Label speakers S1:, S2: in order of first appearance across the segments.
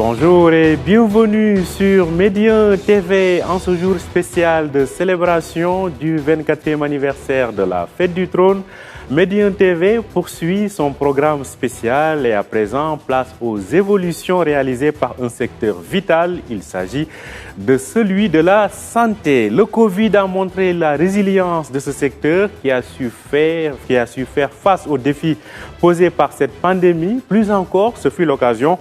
S1: Bonjour et bienvenue sur Médien TV en ce jour spécial de célébration du 24e anniversaire de la Fête du Trône. Médien TV poursuit son programme spécial et à présent place aux évolutions réalisées par un secteur vital. Il s'agit de celui de la santé. Le Covid a montré la résilience de ce secteur qui a su faire face aux défis posés par cette pandémie. Plus encore, ce fut l'occasion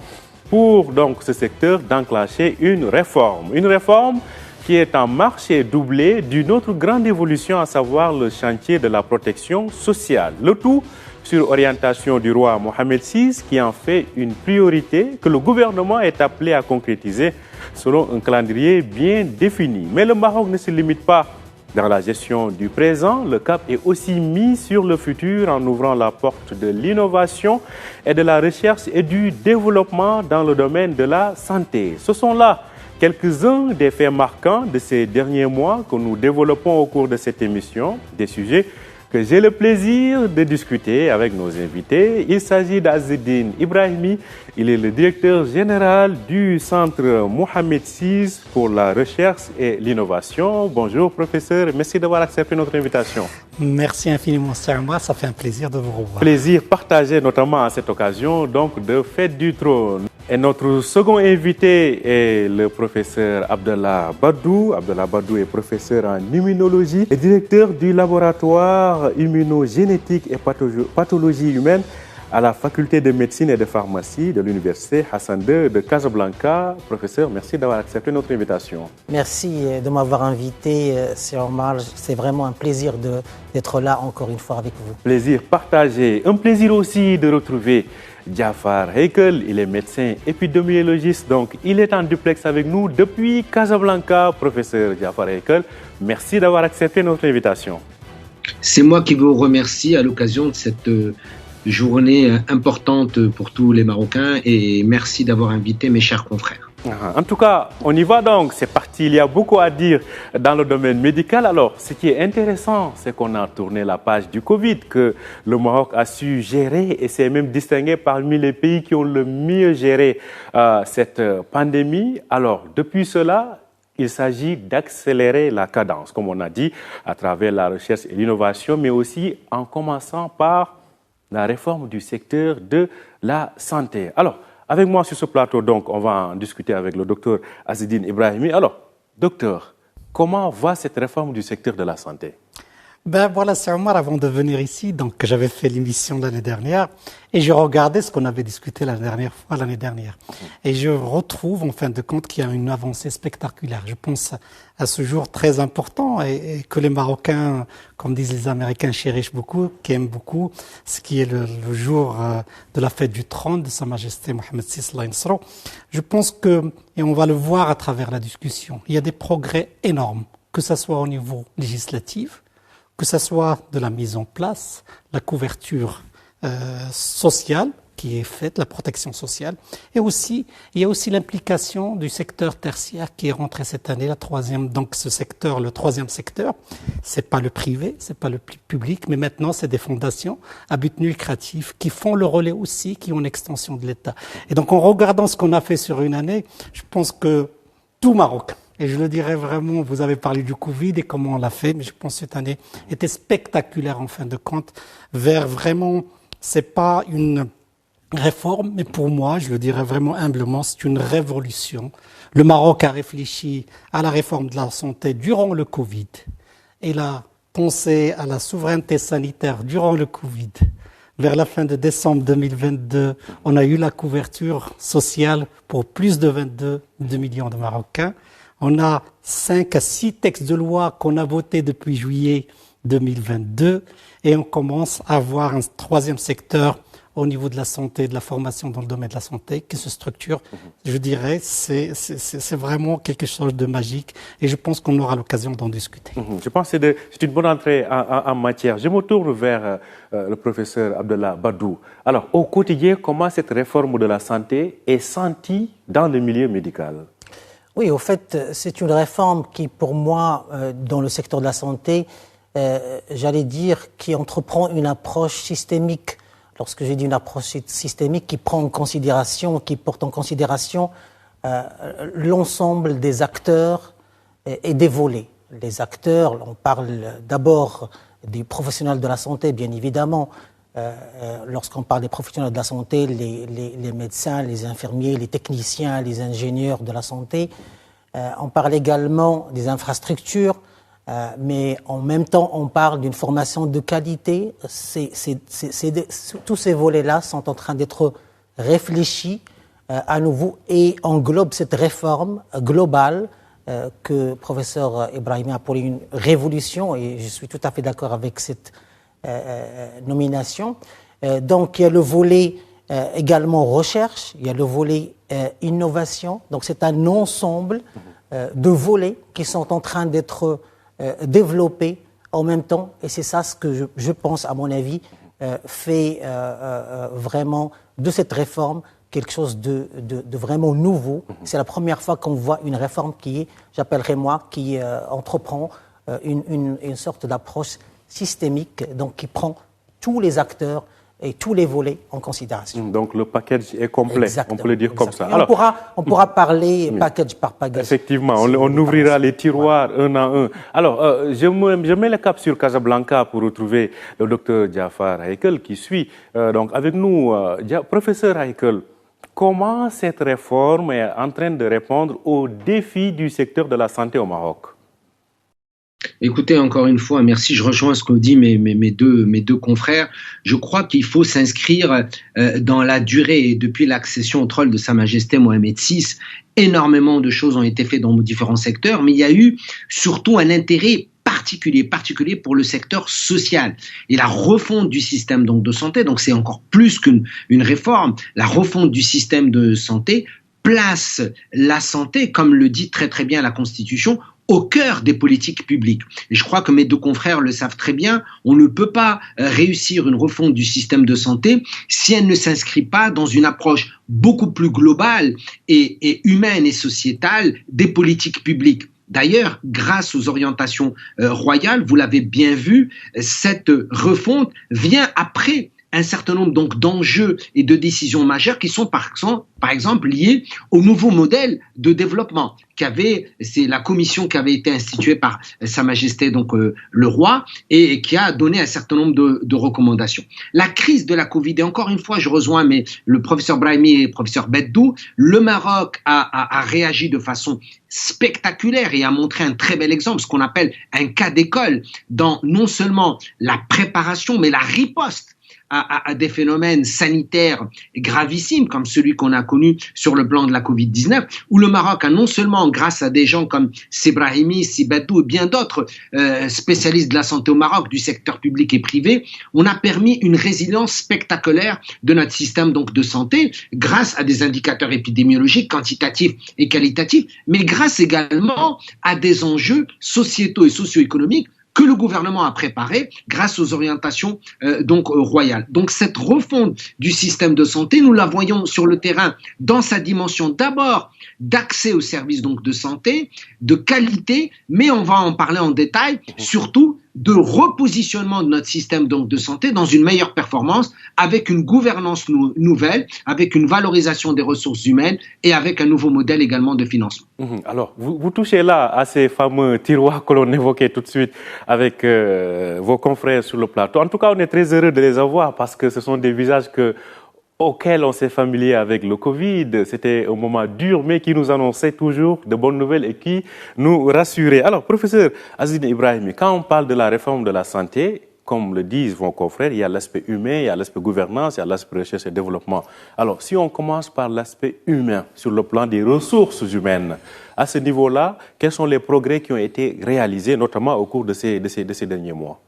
S1: pour donc ce secteur d'enclencher une réforme qui est en marche et doublée d'une autre grande évolution, à savoir le chantier de la protection sociale. Le tout sur orientation du roi Mohamed VI qui en fait une priorité que le gouvernement est appelé à concrétiser selon un calendrier bien défini. Mais le Maroc ne se limite pas dans la gestion du présent. Le cap est aussi mis sur le futur en ouvrant la porte de l'innovation et de la recherche et du développement dans le domaine de la santé. Ce sont là quelques-uns des faits marquants de ces derniers mois que nous développons au cours de cette émission, des sujets que j'ai le plaisir de discuter avec nos invités. Il s'agit d'Azzeddine Ibrahimi. Il est le directeur général du Centre Mohamed VI pour la recherche et l'innovation. Bonjour professeur, merci d'avoir accepté notre invitation.
S2: Merci infiniment, moi, ça fait un plaisir de vous revoir.
S1: Plaisir partagé notamment à cette occasion donc de Fête du Trône. Et notre second invité est le professeur Abdallah Badou. Abdallah Badou est professeur en immunologie et directeur du laboratoire immunogénétique et pathologie humaine à la faculté de médecine et de pharmacie de l'université Hassan II de Casablanca. Professeur, merci d'avoir accepté notre invitation.
S3: Merci de m'avoir invité, Sir Omar. C'est vraiment un plaisir d'être là encore une fois avec vous.
S1: Plaisir partagé. Un plaisir aussi de retrouver Jafar Heikel. Il est médecin épidémiologiste, donc il est en duplex avec nous depuis Casablanca. Professeur Jafar Heikel, merci d'avoir accepté notre invitation.
S4: C'est moi qui vous remercie à l'occasion de cette journée importante pour tous les Marocains et merci d'avoir invité mes chers confrères.
S1: En tout cas, on y va donc, c'est parti. Il y a beaucoup à dire dans le domaine médical. Alors, ce qui est intéressant, c'est qu'on a tourné la page du Covid, que le Maroc a su gérer et s'est même distingué parmi les pays qui ont le mieux géré cette pandémie. Alors, depuis cela, il s'agit d'accélérer la cadence, comme on a dit, à travers la recherche et l'innovation, mais aussi en commençant par la réforme du secteur de la santé. Alors, avec moi sur ce plateau, donc, on va en discuter avec le docteur Azzeddine Ibrahimi. Alors, docteur, comment va cette réforme du secteur de la santé?
S2: Voilà, c'est Omar, avant de venir ici, donc j'avais fait l'émission l'année dernière et je regardais ce qu'on avait discuté l'année dernière. Et je retrouve en fin de compte qu'il y a une avancée spectaculaire. Je pense à ce jour très important et que les Marocains, comme disent les Américains, chérissent beaucoup, qui aiment beaucoup, ce qui est le jour de la fête du trône de Sa Majesté Mohamed VI Allah Yansro. Je pense que, et on va le voir à travers la discussion, il y a des progrès énormes, que ce soit au niveau législatif, que ce soit de la mise en place, la couverture sociale qui est faite, la protection sociale, et aussi il y a aussi l'implication du secteur tertiaire qui est rentré cette année, le troisième secteur, c'est pas le privé, c'est pas le public, mais maintenant c'est des fondations à but non lucratif qui font le relais aussi, qui ont une extension de l'État. Et donc en regardant ce qu'on a fait sur une année, je pense que tout Maroc, et je le dirais vraiment, vous avez parlé du Covid et comment on l'a fait, mais je pense que cette année était spectaculaire en fin de compte, vers vraiment, c'est pas une réforme, mais pour moi, je le dirais vraiment humblement, c'est une révolution. Le Maroc a réfléchi à la réforme de la santé durant le Covid. Il a pensé à la souveraineté sanitaire durant le Covid. Vers la fin de décembre 2022, on a eu la couverture sociale pour plus de 22 millions de Marocains. On a 5 à 6 textes de loi qu'on a votés depuis juillet 2022 et on commence à avoir un troisième secteur au niveau de la santé, de la formation dans le domaine de la santé qui se structure. Je dirais c'est vraiment quelque chose de magique et je pense qu'on aura l'occasion d'en discuter.
S1: Je pense que c'est une bonne entrée en matière. Je me tourne vers le professeur Abdallah Badou. Alors, au quotidien, comment cette réforme de la santé est sentie dans le milieu médical?
S3: Oui, au fait, c'est une réforme qui, pour moi, dans le secteur de la santé, j'allais dire, qui entreprend une approche systémique lorsque j'ai dit une approche systémique qui prend en considération, qui porte en considération l'ensemble des acteurs et des volets. Les acteurs, on parle d'abord des professionnels de la santé, bien évidemment. Lorsqu'on parle des professionnels de la santé, les médecins, les infirmiers, les techniciens, les ingénieurs de la santé. On parle également des infrastructures, mais en même temps, on parle d'une formation de qualité. Tous ces volets-là sont en train d'être réfléchis à nouveau et englobent cette réforme globale que le professeur Ibrahimi a appelé une révolution, et je suis tout à fait d'accord avec cette nomination. Donc il y a le volet également recherche, il y a le volet innovation. Donc c'est un ensemble de volets qui sont en train d'être développés en même temps, et c'est ça ce que je pense, à mon avis, fait vraiment de cette réforme quelque chose de vraiment nouveau. C'est la première fois qu'on voit une réforme qui entreprend une sorte d'approche systémique, donc qui prend tous les acteurs et tous les volets en considération.
S1: Donc le package est complet, exactement, on peut le dire comme ça.
S3: Alors, on pourra parler package par package.
S1: Effectivement, on ouvrira les tiroirs un à un. Alors, je mets le cap sur Casablanca pour retrouver le docteur Jafar Haïkel qui suit donc avec nous. Professeur Haïkel, comment cette réforme est en train de répondre aux défis du secteur de la santé au Maroc?
S4: Écoutez, encore une fois, merci. Je rejoins ce que disent mes deux confrères. Je crois qu'il faut s'inscrire dans la durée. Et depuis l'accession au trône de Sa Majesté Mohamed VI, énormément de choses ont été faites dans différents secteurs, mais il y a eu surtout un intérêt particulier pour le secteur social. Et la refonte du système donc de santé, donc c'est encore plus qu'une réforme, la refonte du système de santé place la santé, comme le dit très très bien la Constitution, au cœur des politiques publiques. Et je crois que mes deux confrères le savent très bien, on ne peut pas réussir une refonte du système de santé si elle ne s'inscrit pas dans une approche beaucoup plus globale et humaine et sociétale des politiques publiques. D'ailleurs, grâce aux orientations royales, vous l'avez bien vu, cette refonte vient après un certain nombre donc d'enjeux et de décisions majeures qui sont par exemple liés au nouveau modèle de développement c'est la commission qui avait été instituée par Sa Majesté donc le roi et qui a donné un certain nombre de recommandations. La crise de la Covid, et encore une fois je rejoins le professeur Brahimi et le professeur Beddou, le Maroc a réagi de façon spectaculaire et a montré un très bel exemple, ce qu'on appelle un cas d'école dans non seulement la préparation mais la riposte à des phénomènes sanitaires gravissimes comme celui qu'on a connu sur le plan de la Covid-19, où le Maroc a non seulement, grâce à des gens comme Brahimi, Beddou et bien d'autres spécialistes de la santé au Maroc, du secteur public et privé, on a permis une résilience spectaculaire de notre système donc de santé, grâce à des indicateurs épidémiologiques quantitatifs et qualitatifs, mais grâce également à des enjeux sociétaux et socio-économiques que le gouvernement a préparé grâce aux orientations royales. Donc cette refonte du système de santé, nous la voyons sur le terrain dans sa dimension d'abord d'accès aux services donc de santé, de qualité, mais on va en parler en détail, surtout de repositionnement de notre système donc de santé dans une meilleure performance, avec une gouvernance nouvelle, avec une valorisation des ressources humaines et avec un nouveau modèle également de financement.
S1: Alors, vous touchez là à ces fameux tiroirs que l'on évoquait tout de suite avec vos confrères sur le plateau. En tout cas, on est très heureux de les avoir parce que ce sont des visages auxquels on s'est familier avec le Covid. C'était un moment dur, mais qui nous annonçait toujours de bonnes nouvelles et qui nous rassurait. Alors, professeur Azine Ibrahimi, quand on parle de la réforme de la santé, comme le disent vos confrères, il y a l'aspect humain, il y a l'aspect gouvernance, il y a l'aspect recherche et développement. Alors, si on commence par l'aspect humain, sur le plan des ressources humaines, à ce niveau-là, quels sont les progrès qui ont été réalisés, notamment au cours de ces derniers mois?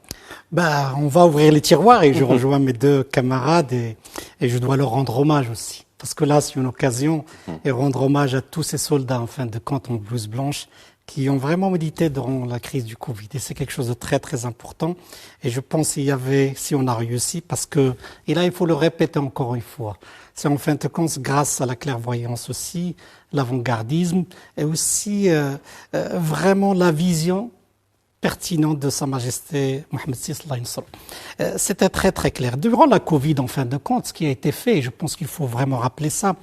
S2: On va ouvrir les tiroirs et je rejoins mes deux camarades et je dois leur rendre hommage aussi. Parce que là, c'est une occasion et rendre hommage à tous ces soldats, en fin de compte, en blouse blanche, qui ont vraiment médité durant la crise du Covid. Et c'est quelque chose de très, très important. Et je pense si on a réussi, parce que, et là, il faut le répéter encore une fois, c'est en fin de compte grâce à la clairvoyance aussi, l'avant-gardisme et aussi vraiment la vision pertinente de Sa Majesté Mohamed VI. C'était très très clair. Durant la Covid, en fin de compte, ce qui a été fait, et je pense qu'il faut vraiment rappeler ça,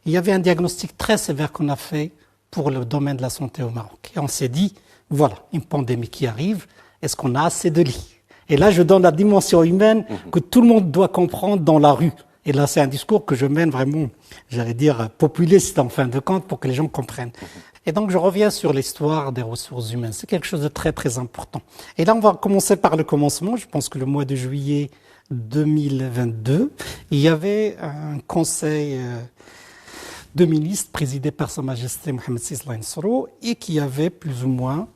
S2: il y avait un diagnostic très sévère qu'on a fait pour le domaine de la santé au Maroc. Et on s'est dit, voilà, une pandémie qui arrive, est-ce qu'on a assez de lits? Et là, je donne la dimension humaine que tout le monde doit comprendre dans la rue. Et là, c'est un discours que je mène vraiment, j'allais dire, populiste en fin de compte pour que les gens comprennent. Et donc, je reviens sur l'histoire des ressources humaines. C'est quelque chose de très, très important. Et là, on va commencer par le commencement. Je pense que le mois de juillet 2022, il y avait un conseil de ministres présidé par Sa Majesté Mohamed VI et qui avait plus ou moins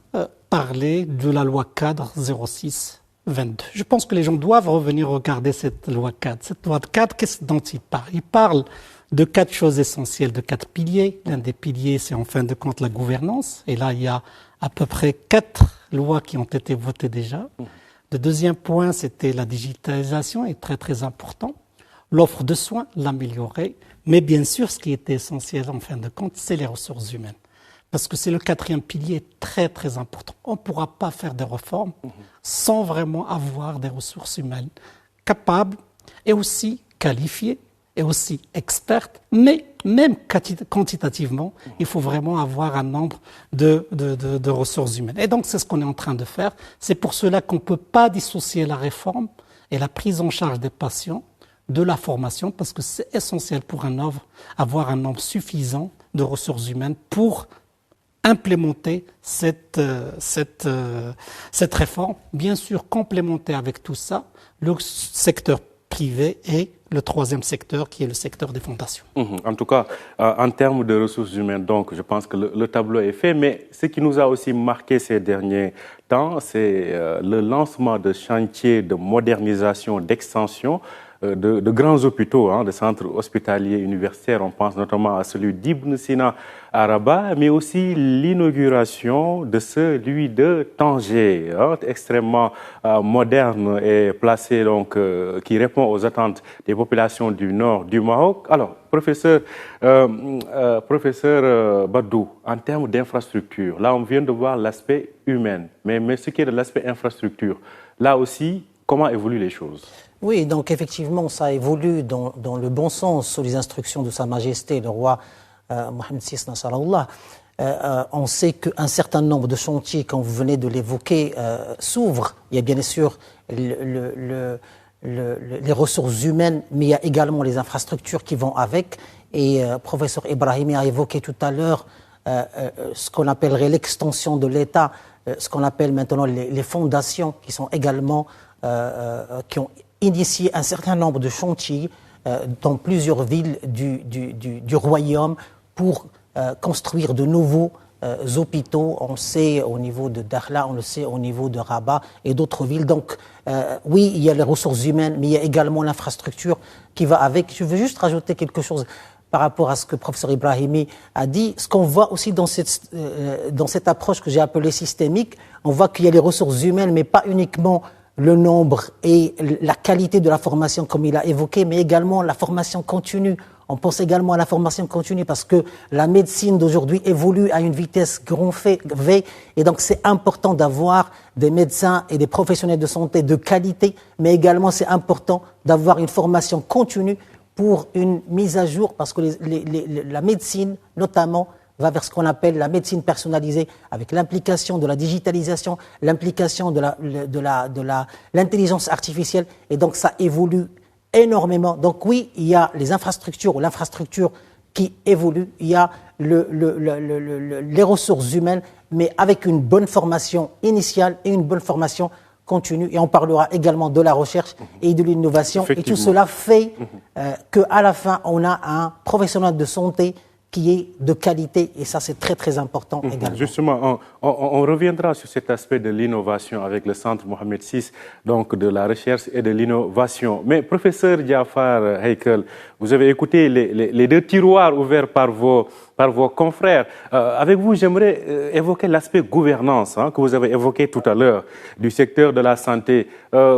S2: parlé de la loi cadre 06-22. Je pense que les gens doivent revenir regarder cette loi cadre. Cette loi cadre, qu'est-ce dont il parle? Il parle de 4 choses essentielles, de 4 piliers. L'un des piliers, c'est en fin de compte la gouvernance. Et là, il y a à peu près 4 lois qui ont été votées déjà. Le deuxième point, c'était la digitalisation, est très très important. L'offre de soins, l'améliorer. Mais bien sûr, ce qui était essentiel en fin de compte, c'est les ressources humaines. Parce que c'est le 4e pilier très très important. On ne pourra pas faire des réformes sans vraiment avoir des ressources humaines capables et aussi qualifiées et aussi expertes, mais même quantitativement, il faut vraiment avoir un nombre de ressources humaines. Et donc, c'est ce qu'on est en train de faire. C'est pour cela qu'on ne peut pas dissocier la réforme et la prise en charge des patients de la formation, parce que c'est essentiel pour un œuvre avoir un nombre suffisant de ressources humaines pour implémenter cette réforme. Bien sûr, complémenter avec tout ça le secteur privé et le 3e secteur qui est le secteur des fondations.
S1: En tout cas, en termes de ressources humaines, donc je pense que le tableau est fait, mais ce qui nous a aussi marqué ces derniers temps, c'est le lancement de chantiers de modernisation, d'extension de grands hôpitaux, de centres hospitaliers universitaires. On pense notamment à celui d'Ibn Sina à Rabat, mais aussi l'inauguration de celui de Tanger, extrêmement moderne et placé, donc, qui répond aux attentes des populations du nord du Maroc. Alors, professeur Badou, en termes d'infrastructure, là on vient de voir l'aspect humain, mais ce qui est de l'aspect infrastructure, là aussi, comment évoluent les choses?
S3: Oui, donc effectivement, ça évolue dans le bon sens sous les instructions de Sa Majesté, le roi Mohamed VI Nasrallah. On sait qu'un certain nombre de chantiers, comme vous venez de l'évoquer, s'ouvrent. Il y a bien sûr les ressources humaines, mais il y a également les infrastructures qui vont avec. Et professeur Ibrahimi a évoqué tout à l'heure ce qu'on appellerait l'extension de l'État, ce qu'on appelle maintenant les fondations, qui sont également qui ont initié un certain nombre de chantiers dans plusieurs villes du royaume pour construire de nouveaux hôpitaux. On le sait au niveau de Dakhla, on le sait au niveau de Rabat et d'autres villes. Donc oui, il y a les ressources humaines, mais il y a également l'infrastructure qui va avec. Je veux juste rajouter quelque chose par rapport à ce que le professeur Ibrahimi a dit. Ce qu'on voit aussi dans cette approche que j'ai appelée systémique, on voit qu'il y a les ressources humaines, mais pas uniquement le nombre et la qualité de la formation comme il a évoqué, mais également la formation continue. On pense également à la formation continue parce que la médecine d'aujourd'hui évolue à une vitesse grand V, et donc c'est important d'avoir des médecins et des professionnels de santé de qualité, mais également c'est important d'avoir une formation continue pour une mise à jour, parce que la médecine notamment va vers ce qu'on appelle la médecine personnalisée, avec l'implication de la digitalisation, l'implication de l'intelligence artificielle, et donc ça évolue énormément. Donc oui, il y a les infrastructures ou l'infrastructure qui évolue, il y a les ressources humaines, mais avec une bonne formation initiale et une bonne formation continue. Et on parlera également de la recherche et de l'innovation. Et tout cela fait qu'à la fin, on a un professionnel de santé qui est de qualité, et ça c'est très très important également.
S1: Justement, on reviendra sur cet aspect de l'innovation avec le centre Mohamed VI, donc de la recherche et de l'innovation. Mais professeur Jafar Heikel, vous avez écouté les 2 tiroirs ouverts par vos confrères. Avec vous, j'aimerais évoquer l'aspect gouvernance que vous avez évoqué tout à l'heure du secteur de la santé.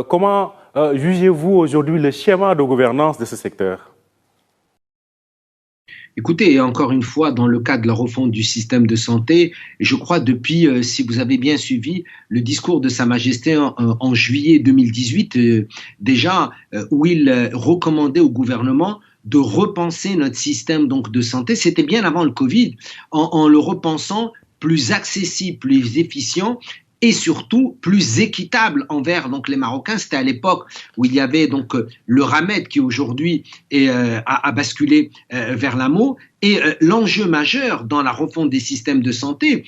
S1: Comment jugez-vous aujourd'hui le schéma de gouvernance de ce secteur ?
S4: Écoutez, encore une fois, dans le cadre de la refonte du système de santé, je crois depuis, si vous avez bien suivi le discours de Sa Majesté en juillet 2018, déjà, où il recommandait au gouvernement de repenser notre système donc de santé, c'était bien avant le Covid, en le repensant plus accessible, plus efficient et surtout plus équitable envers donc les Marocains. C'était à l'époque où il y avait donc le Ramed qui aujourd'hui a basculé vers l'AMO. Et l'enjeu majeur dans la refonte des systèmes de santé,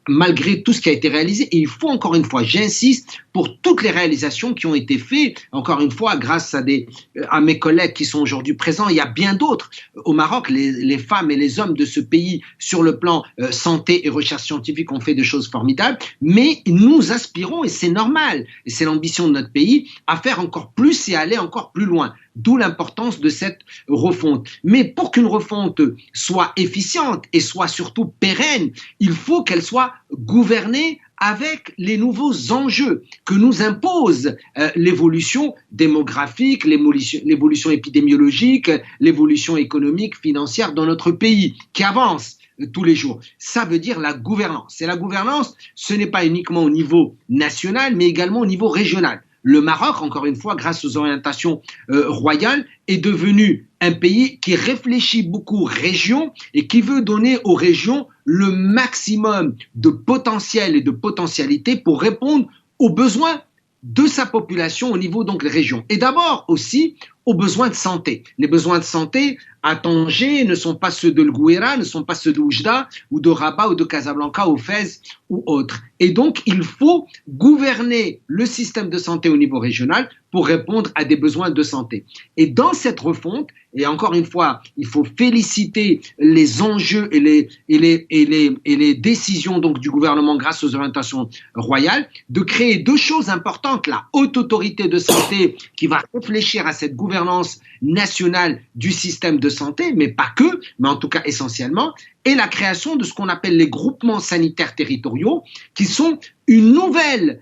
S4: malgré tout ce qui a été réalisé, et il faut encore une fois, j'insiste, pour toutes les réalisations qui ont été faites, encore une fois, grâce à mes collègues qui sont aujourd'hui présents, il y a bien d'autres. Au Maroc, les femmes et les hommes de ce pays, sur le plan santé et recherche scientifique, ont fait des choses formidables, mais nous aspirons, et c'est normal, et c'est l'ambition de notre pays, à faire encore plus et aller encore plus loin. D'où l'importance de cette refonte. Mais pour qu'une refonte soit efficiente et soit surtout pérenne, il faut qu'elle soit gouvernée avec les nouveaux enjeux que nous impose l'évolution démographique, l'évolution épidémiologique, l'évolution économique, financière dans notre pays, qui avance tous les jours. Ça veut dire la gouvernance. Et la gouvernance, ce n'est pas uniquement au niveau national, mais également au niveau régional. Le Maroc, encore une fois, grâce aux orientations royales, est devenu un pays qui réfléchit beaucoup région et qui veut donner aux régions le maximum de potentiel et de potentialité pour répondre aux besoins de sa population au niveau donc des régions. Et d'abord aussi aux besoins de santé. Les besoins de santé à Tanger ne sont pas ceux de l'Gouéra, ne sont pas ceux de Oujda ou de Rabat ou de Casablanca ou Fès ou autres. Et donc, il faut gouverner le système de santé au niveau régional pour répondre à des besoins de santé. Et dans cette refonte, et encore une fois, il faut féliciter les enjeux et les décisions donc du gouvernement grâce aux orientations royales, de créer deux choses importantes. La haute autorité de santé qui va réfléchir à cette gouvernance nationale du système de santé, mais pas que, mais en tout cas essentiellement, et la création de ce qu'on appelle les groupements sanitaires territoriaux, qui sont une nouvelle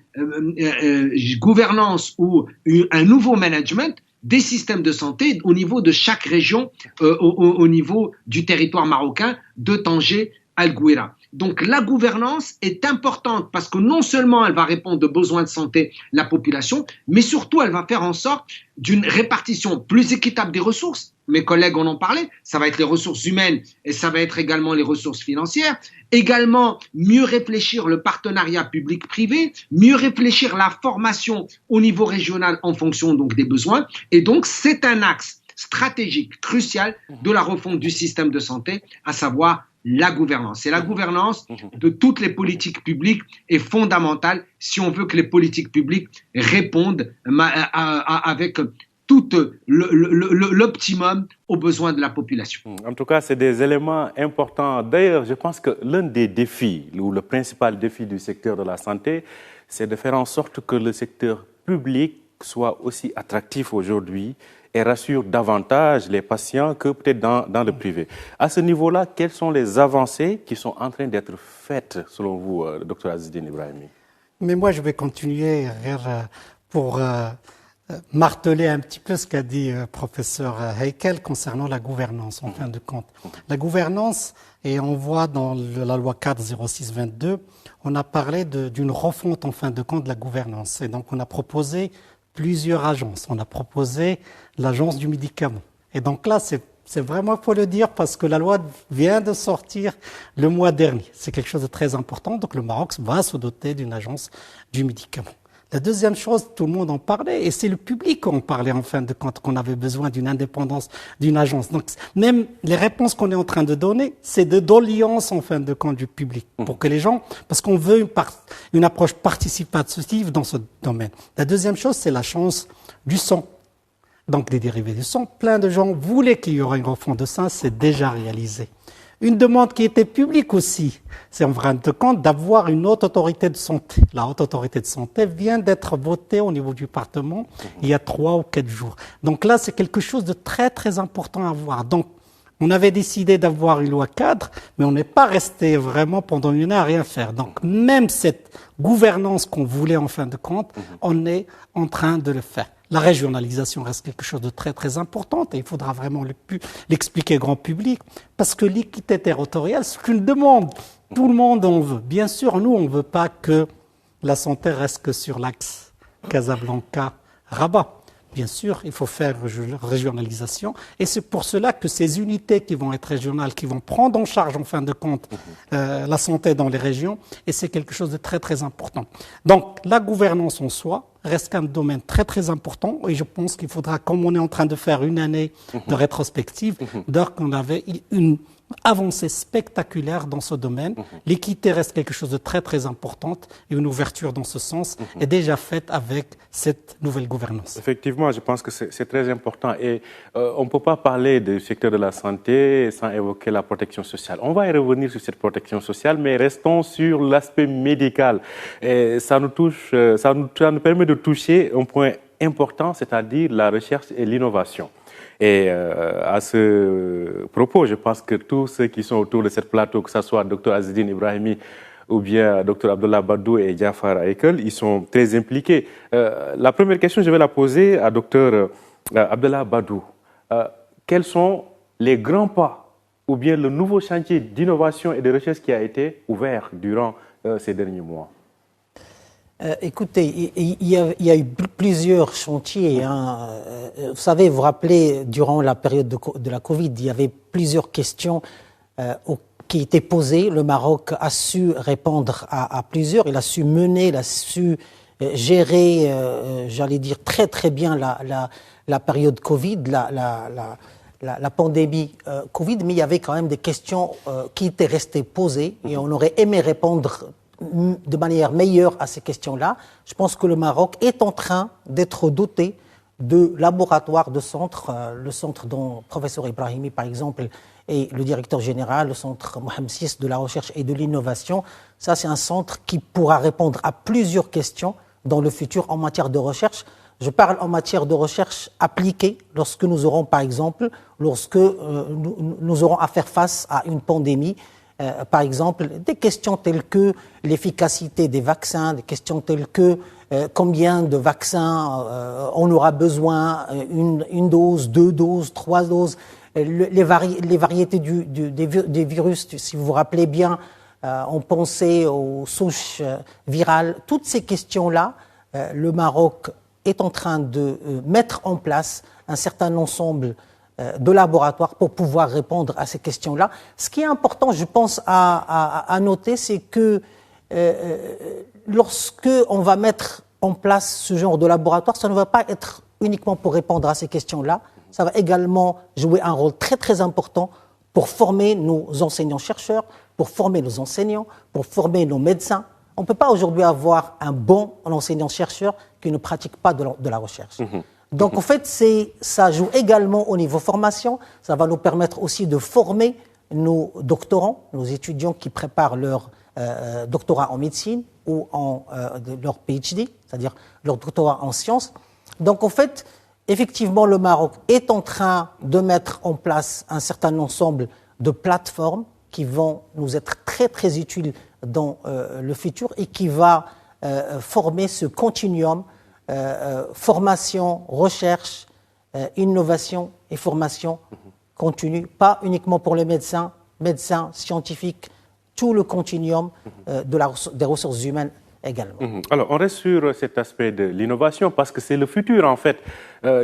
S4: gouvernance ou un nouveau management des systèmes de santé au niveau de chaque région, au niveau du territoire marocain, de Tanger à l'Gouéra. Donc la gouvernance est importante parce que non seulement elle va répondre aux besoins de santé de la population, mais surtout elle va faire en sorte d'une répartition plus équitable des ressources. Mes collègues en ont parlé, ça va être les ressources humaines et ça va être également les ressources financières. Également, mieux réfléchir le partenariat public-privé, mieux réfléchir la formation au niveau régional en fonction donc des besoins. Et donc c'est un axe stratégique crucial de la refonte du système de santé, à savoir la gouvernance. Et la gouvernance de toutes les politiques publiques est fondamentale si on veut que les politiques publiques répondent avec tout l'optimum aux besoins de la population.
S1: En tout cas, c'est des éléments importants. D'ailleurs, je pense que l'un des défis, ou le principal défi du secteur de la santé, c'est de faire en sorte que le secteur public soit aussi attractif aujourd'hui et rassure davantage les patients que peut-être dans le privé. À ce niveau-là, quelles sont les avancées qui sont en train d'être faites, selon vous, Dr Azzedine Ibrahimi?
S2: Mais moi, je vais continuer pour marteler un petit peu ce qu'a dit professeur Heikel concernant la gouvernance, en fin de compte. La gouvernance, et on voit dans la loi 4 06-22, on a parlé d'une refonte, en fin de compte, de la gouvernance. Et donc, on a proposé plusieurs agences. On a proposé l'agence du médicament. Et donc là, c'est vraiment, il faut le dire, parce que la loi vient de sortir le mois dernier. C'est quelque chose de très important. Donc le Maroc va se doter d'une agence du médicament. La deuxième chose, tout le monde en parlait, et c'est le public qui en parlait en fin de compte, qu'on avait besoin d'une indépendance d'une agence. Donc même les réponses qu'on est en train de donner, c'est de l'alliance en fin de compte du public, pour que les gens, parce qu'on veut une approche participative dans ce domaine. La deuxième chose, c'est la chance du sang. Donc des dérivés du sang. Plein de gens voulaient qu'il y aurait une refonte de sang, c'est déjà réalisé. Une demande qui était publique aussi, c'est en fin de compte d'avoir une haute autorité de santé. La haute autorité de santé vient d'être votée au niveau du département il y a 3 ou 4 jours. Donc là, c'est quelque chose de très très important à voir. Donc, on avait décidé d'avoir une loi cadre, mais on n'est pas resté vraiment pendant une année à rien faire. Donc même cette gouvernance qu'on voulait en fin de compte, on est en train de le faire. la régionalisation reste quelque chose de très très important et il faudra vraiment l'expliquer au grand public parce que l'équité territoriale, c'est une demande. Tout le monde en veut. Bien sûr, nous, on ne veut pas que la santé reste que sur l'axe Casablanca-Rabat. Bien sûr, il faut faire régionalisation et c'est pour cela que ces unités qui vont être régionales, qui vont prendre en charge en fin de compte la santé dans les régions, et c'est quelque chose de très très important. Donc la gouvernance en soi reste un domaine très très important et je pense qu'il faudra, comme on est en train de faire une année de rétrospective, d'or qu'on avait une avancée spectaculaire dans ce domaine. L'équité reste quelque chose de très très important et une ouverture dans ce sens est déjà faite avec cette nouvelle gouvernance.
S1: Effectivement, je pense que c'est très important et on ne peut pas parler du secteur de la santé sans évoquer la protection sociale. On va y revenir sur cette protection sociale, mais restons sur l'aspect médical. Et ça nous touche, ça nous permet de toucher un point important, c'est-à-dire la recherche et l'innovation. Et à ce propos, je pense que tous ceux qui sont autour de cette plateau, que ce soit Dr Azzedine Ibrahimi ou bien Dr Abdallah Badou et Jafar Haïkel, ils sont très impliqués. La première question, je vais la poser à Dr Abdallah Badou. Quels sont les grands pas ou bien le nouveau chantier d'innovation et de recherche qui a été ouvert durant ces derniers mois?
S3: Écoutez, il y a eu plusieurs chantiers. Vous savez, vous vous rappelez, durant la période de la Covid, il y avait plusieurs questions qui étaient posées. Le Maroc a su répondre à plusieurs. Il a su mener, il a su gérer, j'allais dire, très très bien la période Covid, la pandémie Covid. Mais il y avait quand même des questions qui étaient restées posées et on aurait aimé répondre de manière meilleure à ces questions-là. Je pense que le Maroc est en train d'être doté de laboratoires, de centres, le centre dont le professeur Ibrahimi, par exemple, est le directeur général, le centre Mohamed VI de la recherche et de l'innovation. Ça, c'est un centre qui pourra répondre à plusieurs questions dans le futur en matière de recherche. Je parle en matière de recherche appliquée lorsque nous aurons, par exemple, nous aurons à faire face à une pandémie. Par exemple, des questions telles que l'efficacité des vaccins, des questions telles que combien de vaccins on aura besoin, une dose, 2 doses, 3 doses, les variétés des virus. Si vous vous rappelez bien, on pensait aux souches virales. Toutes ces questions-là, le Maroc est en train de mettre en place un certain ensemble de laboratoires pour pouvoir répondre à ces questions-là. Ce qui est important, je pense, à noter, c'est que lorsque on va mettre en place ce genre de laboratoire, ça ne va pas être uniquement pour répondre à ces questions-là, ça va également jouer un rôle très très important pour former nos enseignants-chercheurs, pour former nos enseignants, pour former nos médecins. On ne peut pas aujourd'hui avoir un bon enseignant-chercheur qui ne pratique pas de la recherche. Donc, en fait, ça joue également au niveau formation. Ça va nous permettre aussi de former nos doctorants, nos étudiants qui préparent leur doctorat en médecine ou leur PhD, c'est-à-dire leur doctorat en sciences. Donc, en fait, effectivement, le Maroc est en train de mettre en place un certain ensemble de plateformes qui vont nous être très, très utiles dans le futur et qui va former ce continuum formation, recherche, innovation et formation continue, pas uniquement pour les médecins, scientifiques, tout le continuum des ressources humaines également.
S1: Alors, on reste sur cet aspect de l'innovation parce que c'est le futur, en fait,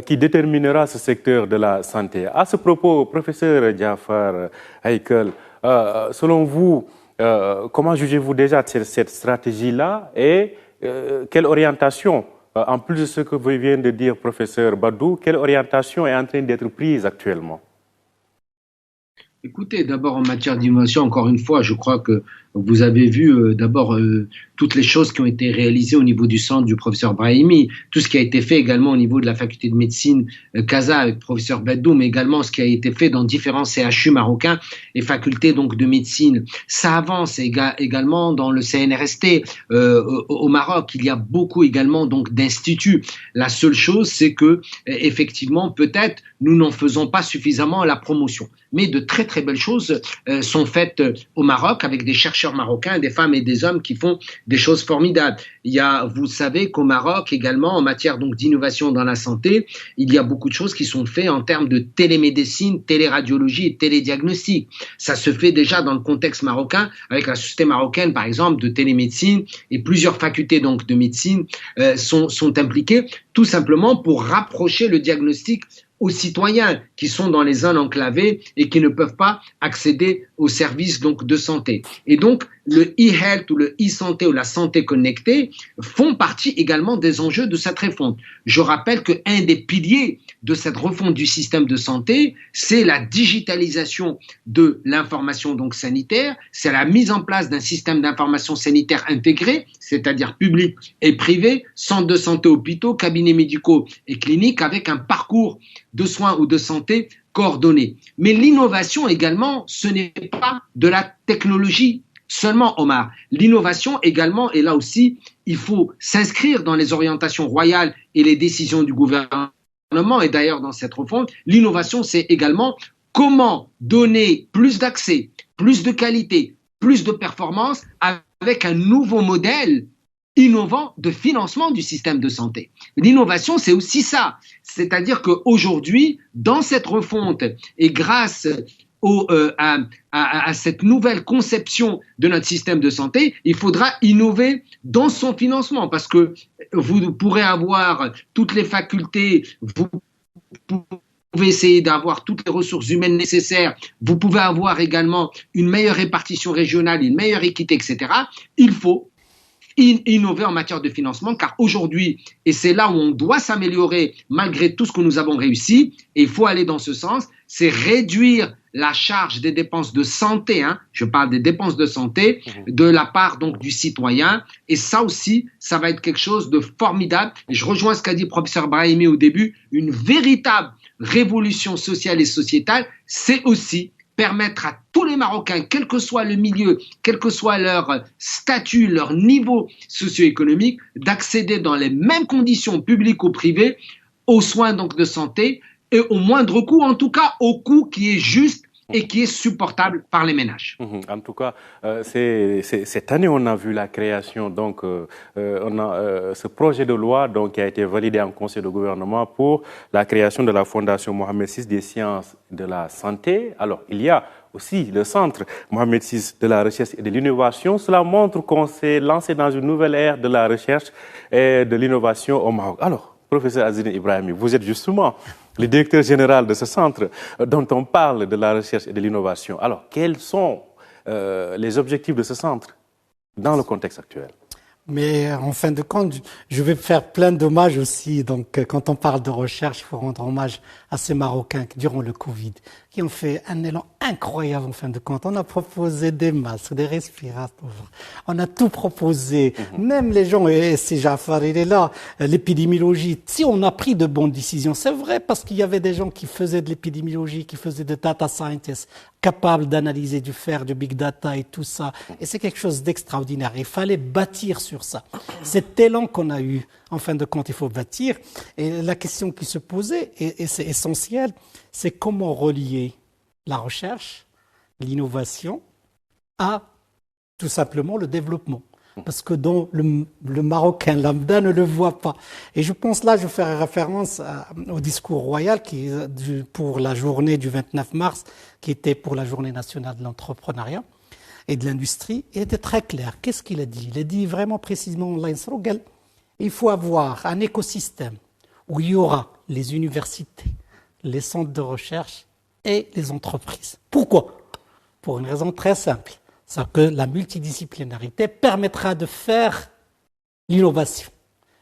S1: qui déterminera ce secteur de la santé. À ce propos, professeur Jafar Haïkel, selon vous, comment jugez-vous déjà cette stratégie-là et quelle orientation, en plus de ce que vous venez de dire, professeur Badou, quelle orientation est en train d'être prise actuellement?
S4: Écoutez, d'abord en matière d'innovation, encore une fois, je crois que vous avez vu d'abord toutes les choses qui ont été réalisées au niveau du centre du professeur Brahimi, tout ce qui a été fait également au niveau de la faculté de médecine Casa avec le professeur Badou, mais également ce qui a été fait dans différents CHU marocains et facultés donc de médecine. Ça avance également dans le CNRST au Maroc. Il y a beaucoup également donc d'instituts. La seule chose, c'est que effectivement peut-être nous n'en faisons pas suffisamment la promotion. Mais de très très belles choses sont faites au Maroc avec des chercheurs marocains, des femmes et des hommes qui font des choses formidables. Vous savez qu'au Maroc également, en matière donc d'innovation dans la santé, il y a beaucoup de choses qui sont faites en termes de télémédecine, téléradiologie et télédiagnostic. Ça se fait déjà dans le contexte marocain avec la société marocaine, par exemple, de télémédecine, et plusieurs facultés donc de médecine sont impliquées, tout simplement pour rapprocher le diagnostic aux citoyens qui sont dans les zones enclavées et qui ne peuvent pas accéder aux services donc de santé. Et donc le e-health ou le e-santé ou la santé connectée font partie également des enjeux de cette refonte. Je rappelle que un des piliers de cette refonte du système de santé, c'est la digitalisation de l'information donc sanitaire, c'est la mise en place d'un système d'information sanitaire intégré, c'est-à-dire public et privé, centres de santé, hôpitaux, cabinets médicaux et cliniques avec un parcours de soins ou de santé coordonné. Mais l'innovation également, ce n'est pas de la technologie seulement, Omar. L'innovation également, et là aussi, il faut s'inscrire dans les orientations royales et les décisions du gouvernement, et d'ailleurs dans cette refonte, l'innovation, c'est également comment donner plus d'accès, plus de qualité, plus de performance avec un nouveau modèle innovant de financement du système de santé. L'innovation, c'est aussi ça. C'est-à-dire qu'aujourd'hui, dans cette refonte et grâce à cette nouvelle conception de notre système de santé, il faudra innover dans son financement parce que vous pourrez avoir toutes les facultés, vous pouvez essayer d'avoir toutes les ressources humaines nécessaires, vous pouvez avoir également une meilleure répartition régionale, une meilleure équité, etc. Il faut innover en matière de financement, car aujourd'hui, et c'est là où on doit s'améliorer malgré tout ce que nous avons réussi, et il faut aller dans ce sens, c'est réduire la charge des dépenses de santé, je parle des dépenses de santé, de la part donc du citoyen, et ça aussi, ça va être quelque chose de formidable. Et je rejoins ce qu'a dit le professeur Brahimi au début, une véritable révolution sociale et sociétale, c'est aussi permettre à tous les Marocains, quel que soit le milieu, quel que soit leur statut, leur niveau socio-économique, d'accéder dans les mêmes conditions publiques ou privées aux soins donc de santé et au moindre coût, en tout cas au coût qui est juste et qui est supportable par les ménages.
S1: En tout cas, cette année, on a vu la création, donc, ce projet de loi donc, qui a été validé en Conseil de gouvernement pour la création de la Fondation Mohamed VI des sciences de la santé. Alors, il y a aussi le Centre Mohamed VI de la recherche et de l'innovation. Cela montre qu'on s'est lancé dans une nouvelle ère de la recherche et de l'innovation au Maroc. Alors, professeur Azzedine Ibrahimi, vous êtes justement le directeur général de ce centre dont on parle de la recherche et de l'innovation. Alors, quels sont les objectifs de ce centre dans le contexte actuel?
S2: Mais en fin de compte, je vais faire plein d'hommages aussi. Donc, quand on parle de recherche, il faut rendre hommage à ces Marocains qui, durant le Covid, qui ont fait un élan incroyable en fin de compte. On a proposé des masques, des respirateurs. On a tout proposé. Même les gens, et c'est Jafar, il est là, l'épidémiologie. Si on a pris de bonnes décisions, c'est vrai parce qu'il y avait des gens qui faisaient de l'épidémiologie, qui faisaient de data scientists, capables d'analyser, de faire du big data et tout ça. Et c'est quelque chose d'extraordinaire. Il fallait bâtir sur ça. Cet élan qu'on a eu, en fin de compte, il faut bâtir. Et la question qui se posait, et c'est essentiel, c'est comment relier la recherche, l'innovation, à tout simplement le développement. Parce que dans le Marocain lambda ne le voit pas. Et je pense là, je ferai référence au discours royal pour la journée du 29 mars, qui était pour la journée nationale de l'entrepreneuriat et de l'industrie. Il était très clair. Qu'est-ce qu'il a dit? Il a dit vraiment précisément, il faut avoir un écosystème où il y aura les universités, les centres de recherche et les entreprises. Pourquoi? Pour une raison très simple. C'est que la multidisciplinarité permettra de faire l'innovation.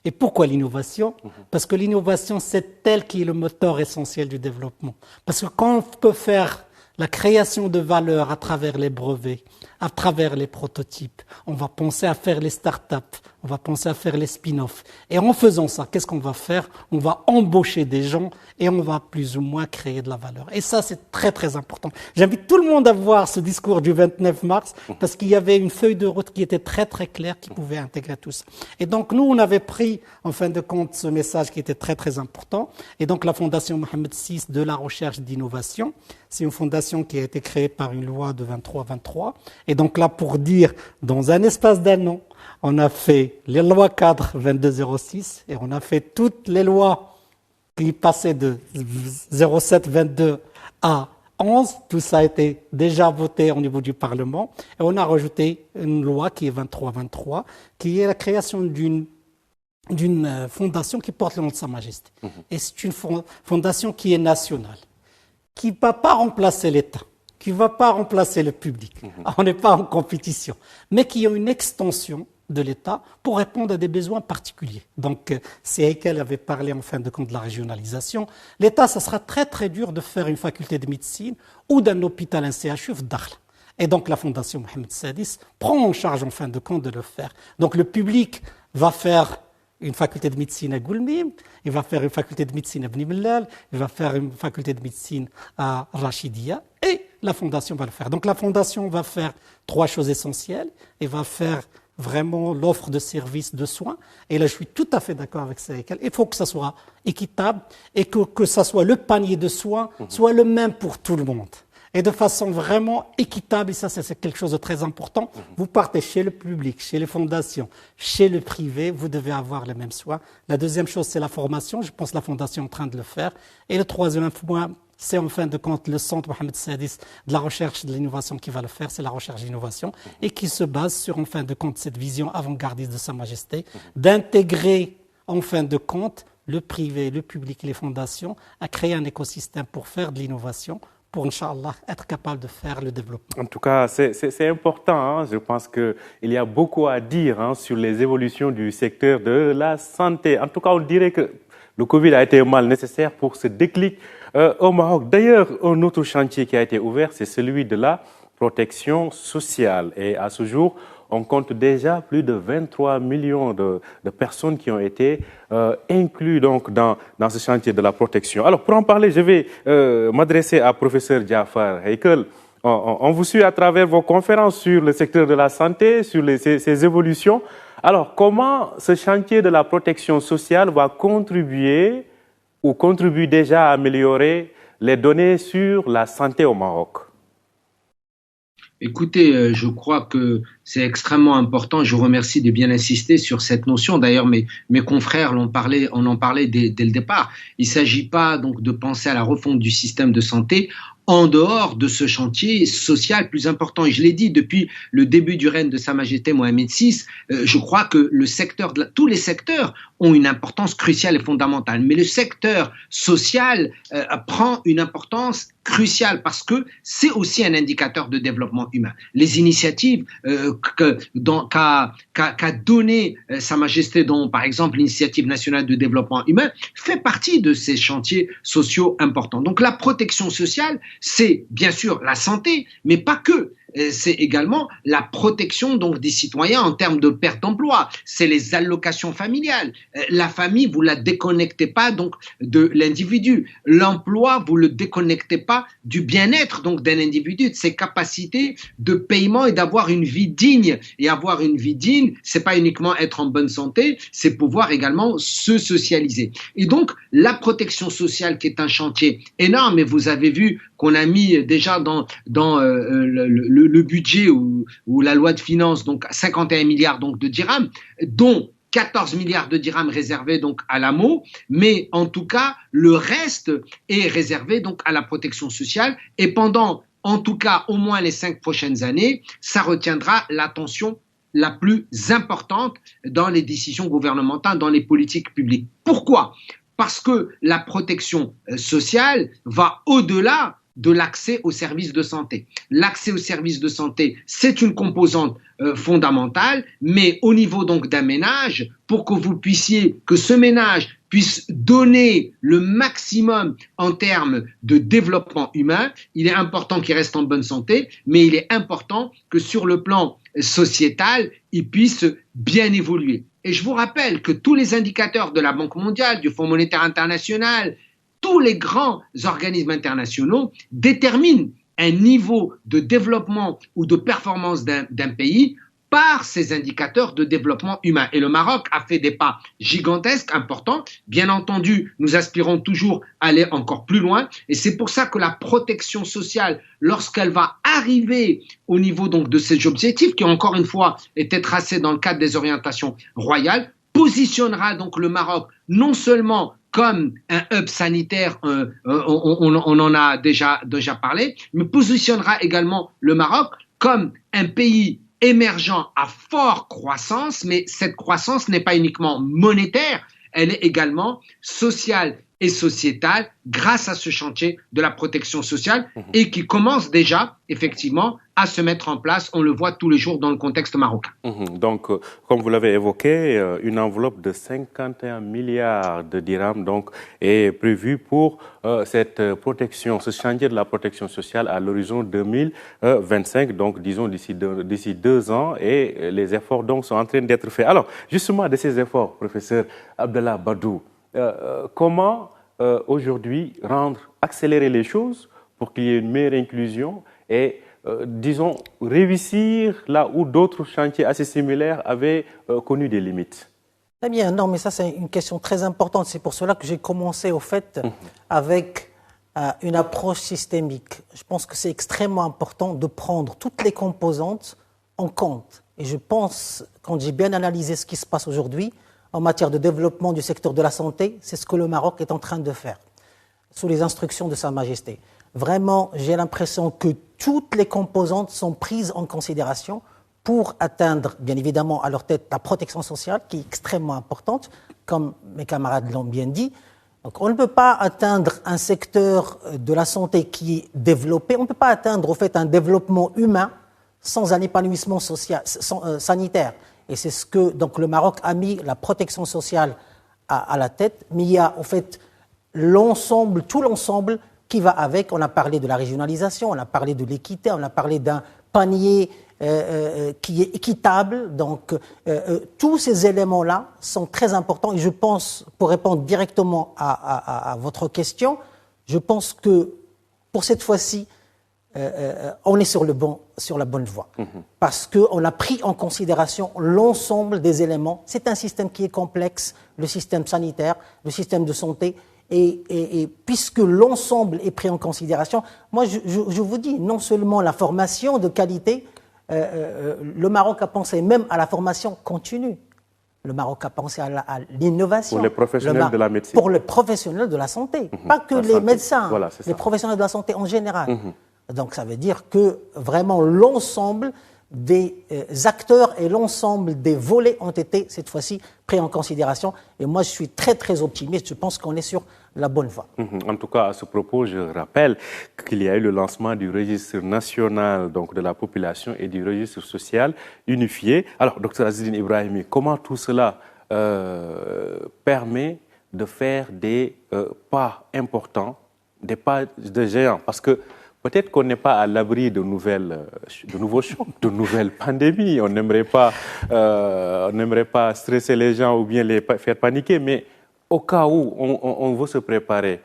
S2: Et pourquoi l'innovation? Parce que l'innovation, c'est elle qui est le moteur essentiel du développement. Parce que quand on peut faire la création de valeur à travers les brevets, à travers les prototypes, on va penser à faire les startups, on va penser à faire les spin-offs. Et en faisant ça, qu'est-ce qu'on va faire? On va embaucher des gens et on va plus ou moins créer de la valeur. Et ça, c'est très, très important. J'invite tout le monde à voir ce discours du 29 mars parce qu'il y avait une feuille de route qui était très, très claire, qui pouvait intégrer tout ça. Et donc, nous, on avait pris, en fin de compte, ce message qui était très, très important. Et donc, la Fondation Mohamed VI de la recherche d'innovation, c'est une fondation qui a été créée par une loi de 23-23. Et donc là, pour dire, dans un espace d'un an, on a fait les lois cadres 2206 et on a fait toutes les lois qui passaient de 07-22 à 11. Tout ça a été déjà voté au niveau du Parlement. Et on a rajouté une loi qui est 23-23, qui est la création d'une fondation qui porte le nom de Sa Majesté. Et c'est une fondation qui est nationale, qui ne va pas remplacer l'État, qui ne va pas remplacer le public. On n'est pas en compétition, mais qui a une extension de l'État pour répondre à des besoins particuliers. Donc, c'est Heikel avait parlé en fin de compte de la régionalisation. L'État, ça sera très très dur de faire une faculté de médecine ou d'un hôpital, un CHU de Dakhla. Et donc, la Fondation Mohamed VI prend en charge en fin de compte de le faire. Donc, le public va faire une faculté de médecine à Goulmim, il va faire une faculté de médecine à Bni Mellal, il va faire une faculté de médecine à Rachidia, et la Fondation va le faire. Donc la Fondation va faire 3 choses essentielles, et va faire vraiment l'offre de services de soins, et là je suis tout à fait d'accord avec ça. Il faut que ça soit équitable, et que ça soit le panier de soins soit le même pour tout le monde. Et de façon vraiment équitable, et ça c'est quelque chose de très important. Vous partez chez le public, chez les fondations, chez le privé, vous devez avoir les mêmes soins. La deuxième chose, c'est la formation. Je pense que la Fondation est en train de le faire. Et le troisième point, c'est en fin de compte le centre Mohamed VI de la recherche et de l'innovation qui va le faire. C'est la recherche d'innovation et qui se base sur en fin de compte cette vision avant-gardiste de Sa Majesté, d'intégrer en fin de compte le privé, le public et les fondations à créer un écosystème pour faire de l'innovation, pour, Inch'Allah, être capable de faire le développement.
S1: En tout cas, c'est important. Je pense qu'il y a beaucoup à dire sur les évolutions du secteur de la santé. En tout cas, on dirait que le Covid a été un mal nécessaire pour ce déclic au Maroc. D'ailleurs, un autre chantier qui a été ouvert, c'est celui de la protection sociale. Et à ce jour, on compte déjà plus de 23 millions de personnes qui ont été inclus donc dans ce chantier de la protection. Alors, pour en parler, je vais m'adresser à professeur Jaafar Heikel. On vous suit à travers vos conférences sur le secteur de la santé, sur ces évolutions. Alors, comment ce chantier de la protection sociale va contribuer ou contribue déjà à améliorer les données sur la santé au Maroc?
S4: Écoutez, je crois que c'est extrêmement important. Je vous remercie de bien insister sur cette notion. D'ailleurs, mes confrères on en parlait dès le départ. Il ne s'agit pas donc de penser à la refonte du système de santé en dehors de ce chantier social plus important. Et je l'ai dit depuis le début du règne de Sa Majesté Mohamed VI, je crois que tous les secteurs ont une importance cruciale et fondamentale. Mais le secteur social prend une importance cruciale parce que c'est aussi un indicateur de développement humain. Les initiatives qu'a donné Sa Majesté, dont par exemple l'initiative nationale de développement humain, fait partie de ces chantiers sociaux importants. Donc la protection sociale, c'est bien sûr la santé, mais pas que. C'est également la protection donc des citoyens en termes de perte d'emploi. C'est les allocations familiales. La famille, vous la déconnectez pas donc de l'individu. L'emploi, vous le déconnectez pas du bien-être donc d'un individu, de ses capacités de paiement et d'avoir une vie digne. Et avoir une vie digne, c'est pas uniquement être en bonne santé, c'est pouvoir également se socialiser. Et donc la protection sociale qui est un chantier énorme. Et vous avez vu qu'on a mis déjà dans le budget ou la loi de finances, donc 51 milliards donc de dirhams, dont 14 milliards de dirhams réservés donc à l'AMO, mais en tout cas, le reste est réservé donc à la protection sociale et pendant, en tout cas, au moins les 5 prochaines années, ça retiendra l'attention la plus importante dans les décisions gouvernementales, dans les politiques publiques. Pourquoi ? Parce que la protection sociale va au-delà de l'accès aux services de santé. L'accès aux services de santé, c'est une composante fondamentale, mais au niveau donc d'un ménage, pour que ce ménage puisse donner le maximum en termes de développement humain, il est important qu'il reste en bonne santé, mais il est important que sur le plan sociétal, il puisse bien évoluer. Et je vous rappelle que tous les indicateurs de la Banque mondiale, du Fonds monétaire international, tous les grands organismes internationaux déterminent un niveau de développement ou de performance d'un pays par ces indicateurs de développement humain. Et le Maroc a fait des pas gigantesques, importants. Bien entendu, nous aspirons toujours à aller encore plus loin. Et c'est pour ça que la protection sociale, lorsqu'elle va arriver au niveau donc de ces objectifs, qui encore une fois étaient tracés dans le cadre des orientations royales, positionnera donc le Maroc non seulement comme un hub sanitaire, on en a déjà parlé, mais positionnera également le Maroc comme un pays émergent à forte croissance, mais cette croissance n'est pas uniquement monétaire, elle est également sociale et sociétale grâce à ce chantier de la protection sociale et qui commence déjà effectivement à se mettre en place, on le voit tous les jours dans le contexte marocain.
S1: Donc, comme vous l'avez évoqué, une enveloppe de 51 milliards de dirhams donc, est prévue pour cette protection, ce chantier de la protection sociale à l'horizon 2025, donc disons d'ici 2 ans, et les efforts donc sont en train d'être faits. Alors, justement, de ces efforts, professeur Abdallah Badou, comment aujourd'hui accélérer les choses pour qu'il y ait une meilleure inclusion et disons, réussir là où d'autres chantiers assez similaires avaient connu des limites?
S3: Très bien, non, mais ça c'est une question très importante. C'est pour cela que j'ai commencé au fait avec une approche systémique. Je pense que c'est extrêmement important de prendre toutes les composantes en compte. Et je pense, quand j'ai bien analysé ce qui se passe aujourd'hui en matière de développement du secteur de la santé, c'est ce que le Maroc est en train de faire, sous les instructions de Sa Majesté. Vraiment, j'ai l'impression que toutes les composantes sont prises en considération pour atteindre, bien évidemment, à leur tête, la protection sociale, qui est extrêmement importante, comme mes camarades l'ont bien dit. Donc, on ne peut pas atteindre un secteur de la santé qui est développé, on ne peut pas atteindre, au fait, un développement humain sans un épanouissement social, sanitaire. Et c'est ce que, donc, le Maroc a mis la protection sociale à la tête, mais il y a, au fait, l'ensemble, tout l'ensemble qui va avec. On a parlé de la régionalisation, on a parlé de l'équité, on a parlé d'un panier qui est équitable. Donc, tous ces éléments-là sont très importants. Et je pense, pour répondre directement à votre question, je pense que pour cette fois-ci, on est sur la bonne voie. Parce qu'on a pris en considération l'ensemble des éléments. C'est un système qui est complexe, le système sanitaire, le système de santé. Et puisque l'ensemble est pris en considération, moi je vous dis, non seulement la formation de qualité, le Maroc a pensé même à la formation continue. Le Maroc a pensé à l'innovation.
S1: Pour les professionnels de la médecine.
S3: Pour les professionnels de la santé. Pas que les médecins,
S1: voilà,
S3: les professionnels de la santé en général. Donc ça veut dire que vraiment l'ensemble des acteurs et l'ensemble des volets ont été cette fois-ci pris en considération. Et moi je suis très très optimiste, je pense qu'on est sur la bonne voie.
S1: En tout cas, à ce propos, je rappelle qu'il y a eu le lancement du registre national donc, de la population et du registre social unifié. Alors, Dr Azzedine Ibrahimi, comment tout cela permet de faire des pas importants, des pas de géants? Parce que peut-être qu'on n'est pas à l'abri de nouveaux chocs, de nouvelles pandémies. On n'aimerait pas stresser les gens ou bien les faire paniquer, mais au cas où on veut se préparer.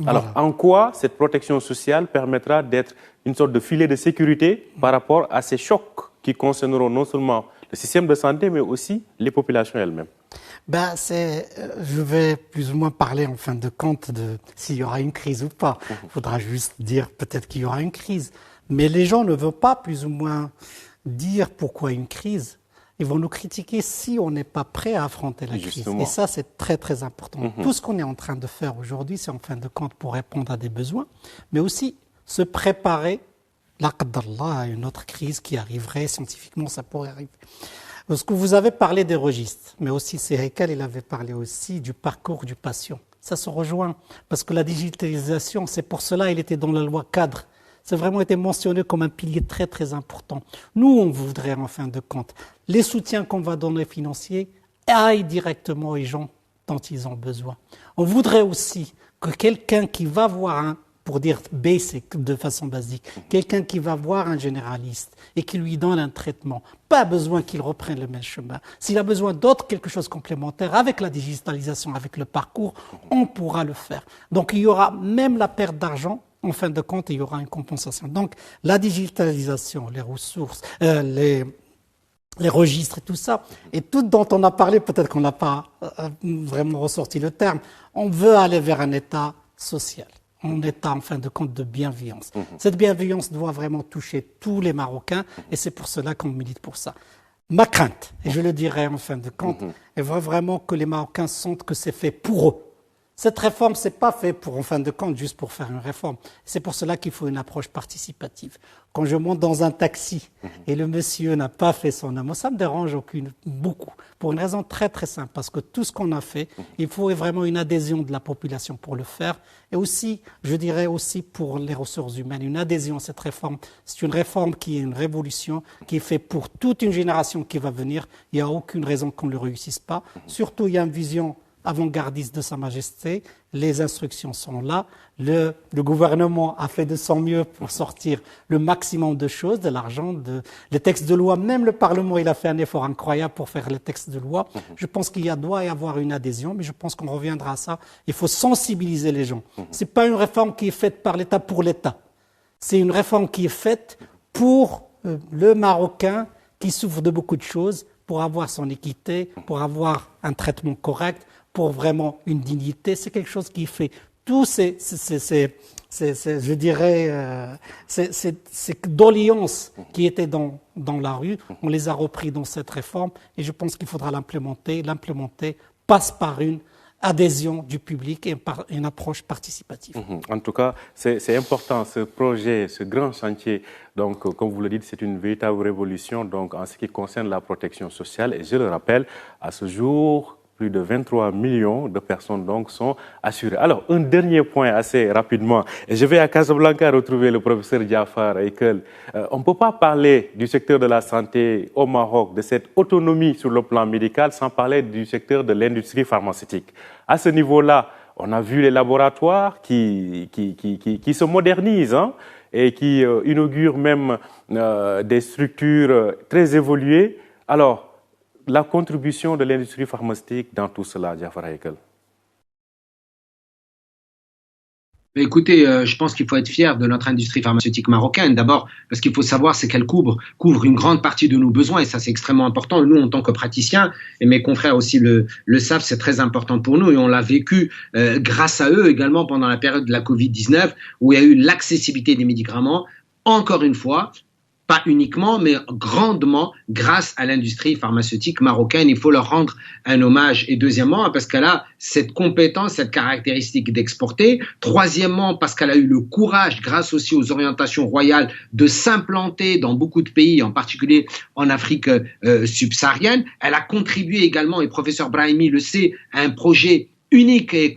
S1: Voilà. Alors, en quoi cette protection sociale permettra d'être une sorte de filet de sécurité par rapport à ces chocs qui concerneront non seulement le système de santé, mais aussi les populations elles-mêmes?
S2: Je vais plus ou moins parler en fin de compte de s'il y aura une crise ou pas. Il faudra juste dire peut-être qu'il y aura une crise. Mais les gens ne veulent pas plus ou moins dire pourquoi une crise. Ils vont nous critiquer si on n'est pas prêt à affronter la crise. Et ça, c'est très très important. Tout ce qu'on est en train de faire aujourd'hui, c'est en fin de compte pour répondre à des besoins, mais aussi se préparer, l'aqdallah, à une autre crise qui arriverait, scientifiquement ça pourrait arriver. Parce que vous avez parlé des registres, mais aussi Sehekal, il avait parlé aussi du parcours du patient. Ça se rejoint, parce que la digitalisation, c'est pour cela qu'il était dans la loi cadre. Ça a vraiment été mentionné comme un pilier très très important. Nous, on voudrait en fin de compte, les soutiens qu'on va donner financiers aillent directement aux gens dont ils ont besoin. On voudrait aussi que quelqu'un qui va voir un pour dire basic, de façon basique. Quelqu'un qui va voir un généraliste et qui lui donne un traitement, pas besoin qu'il reprenne le même chemin. S'il a besoin d'autre quelque chose complémentaire, avec la digitalisation, avec le parcours, on pourra le faire. Donc il y aura même la perte d'argent, en fin de compte, il y aura une compensation. Donc la digitalisation, les ressources, les registres et tout ça, et tout dont on a parlé, peut-être qu'on n'a pas vraiment ressorti le terme, on veut aller vers un État social, un État en fin de compte de bienveillance. Cette bienveillance doit vraiment toucher tous les Marocains et c'est pour cela qu'on milite pour ça. Ma crainte, et je le dirai en fin de compte, est vraiment que les Marocains sentent que c'est fait pour eux. Cette réforme, c'est pas fait pour, en fin de compte, juste pour faire une réforme. C'est pour cela qu'il faut une approche participative. Quand je monte dans un taxi et le monsieur n'a pas fait son amour, ça me dérange beaucoup. Pour une raison très très simple, parce que tout ce qu'on a fait, il faut vraiment une adhésion de la population pour le faire. Et aussi, je dirais aussi pour les ressources humaines, une adhésion à cette réforme. C'est une réforme qui est une révolution, qui est faite pour toute une génération qui va venir. Il n'y a aucune raison qu'on ne le réussisse pas. Surtout, il y a une vision avant-gardiste de Sa Majesté, les instructions sont là, le gouvernement a fait de son mieux pour sortir le maximum de choses, de l'argent, les textes de loi, même le Parlement, il a fait un effort incroyable pour faire les textes de loi. Je pense qu'il doit y avoir une adhésion, mais je pense qu'on reviendra à ça. Il faut sensibiliser les gens. C'est pas une réforme qui est faite par l'État pour l'État. C'est une réforme qui est faite pour le Marocain qui souffre de beaucoup de choses, pour avoir son équité, pour avoir un traitement correct, pour vraiment une dignité. C'est quelque chose qui fait tous ces doléances qui étaient dans la rue, on les a repris dans cette réforme et je pense qu'il faudra l'implémenter. L'implémenter passe par une adhésion du public et par une approche participative.
S1: En tout cas, c'est important ce projet, ce grand chantier. Donc, comme vous le dites, c'est une véritable révolution donc, en ce qui concerne la protection sociale. Et je le rappelle, à ce jour, plus de 23 millions de personnes donc, sont assurées. Alors, un dernier point assez rapidement. Et je vais à Casablanca retrouver le professeur Diafar Eikel. On ne peut pas parler du secteur de la santé au Maroc, de cette autonomie sur le plan médical, sans parler du secteur de l'industrie pharmaceutique. À ce niveau-là, on a vu les laboratoires qui se modernisent et qui inaugurent même des structures très évoluées. Alors, la contribution de l'industrie pharmaceutique dans tout cela, Diafar Eikel?
S4: Écoutez, je pense qu'il faut être fier de notre industrie pharmaceutique marocaine. D'abord, parce qu'il faut savoir, c'est qu'elle couvre une grande partie de nos besoins et ça, c'est extrêmement important. Nous, en tant que praticiens, et mes confrères aussi le savent, c'est très important pour nous et on l'a vécu grâce à eux également pendant la période de la Covid-19 où il y a eu l'accessibilité des médicaments. Encore une fois, pas uniquement, mais grandement grâce à l'industrie pharmaceutique marocaine. Il faut leur rendre un hommage. Et deuxièmement, parce qu'elle a cette compétence, cette caractéristique d'exporter. Troisièmement, parce qu'elle a eu le courage, grâce aussi aux orientations royales, de s'implanter dans beaucoup de pays, en particulier en Afrique subsaharienne. Elle a contribué également, et professeur Brahimi le sait, à un projet unique et